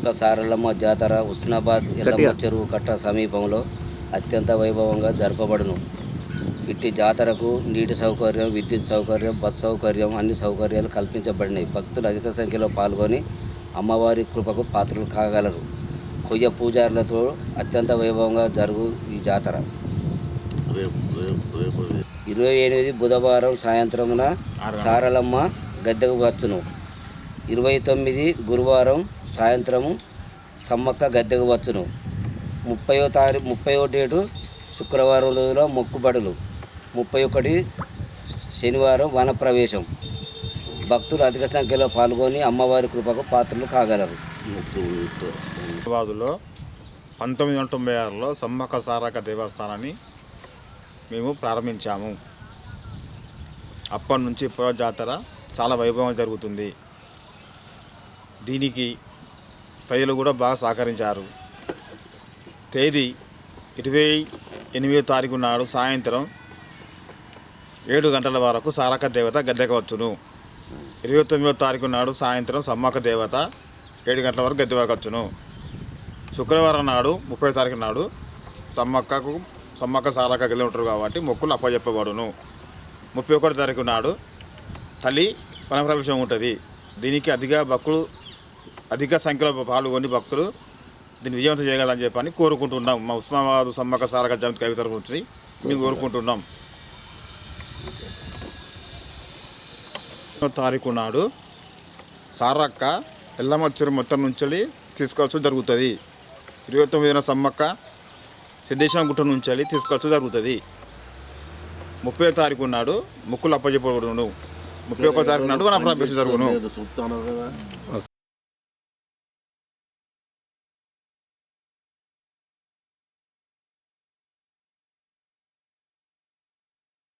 సమ్మక్క సారలమ్మ జాతర హుస్నాబాద్ ఎల్లమ్మ చెరువు కట్ట సమీపంలో అత్యంత వైభవంగా జరపబడును. ఇట్టి జాతరకు నీటి సౌకర్యం, విద్యుత్ సౌకర్యం, బస్ సౌకర్యం అన్ని సౌకర్యాలు కల్పించబడినాయి. భక్తులు అధిక సంఖ్యలో పాల్గొని అమ్మవారి కృపకు పాత్రలు కాగలరు. కొయ్య పూజారులతో అత్యంత వైభవంగా జరుగు ఈ జాతర 28 బుధవారం సాయంత్రమున సారలమ్మ గద్దెకు వచ్చును. 29 గురువారం సాయంత్రము సమ్మక్క గద్దెకు వచ్చును. 30వ డేటు శుక్రవారం రోజులో మొక్కుబడులు, 31 శనివారం వనప్రవేశం. భక్తులు అధిక సంఖ్యలో పాల్గొని అమ్మవారి కృపకు పాత్రలు కాగలరు. హైదరాబాదులో 1996లో సమ్మక్క సారక్క దేవస్థానాన్ని మేము ప్రారంభించాము. అప్పటి నుంచి పుర జాతర చాలా వైభవంగా జరుగుతుంది. దీనికి ప్రజలు కూడా బాగా సహకరించారు. తేదీ 28వ తారీఖు నాడు సాయంత్రం 7 గంటల వరకు సారక్క దేవత గద్దెకవచ్చును. 29వ తారీఖు నాడు సాయంత్రం సమ్మక్క దేవత 7 గంటల వరకు గద్దెకవచ్చును. శుక్రవారం నాడు 30వ తారీఖు నాడు సమ్మక్క సారక్క గెలి ఉంటారు కాబట్టి మొక్కులు అప్పచెప్పబడును. 31వ తారీఖు నాడు తల్లి వనప్రవేశం ఉంటుంది. దీనికి అధిక సంఖ్యలో పాల్గొని భక్తులు దీన్ని విజయవంతం చేయగలని చెప్పని కోరుకుంటున్నాం. మా హుస్నాబాద్ సమ్మక్క సారక్క జయంతి కవి తరఫు నుంచి మేము కోరుకుంటున్నాం. తారీఖు నాడు సారక్క ఎల్లమ్మ చెరువు మొత్తం నుంచి తీసుకొచ్చు జరుగుతుంది. 29న సమ్మక్క సిద్ధేశ్వరం గుట్ట నుంచి తీసుకొచ్చు జరుగుతుంది. 30వ తారీఖు నాడు మొక్కులు అప్పచెప్పబడును. 31వ తారీఖు నాడు వనప్రవేశం జరుగును.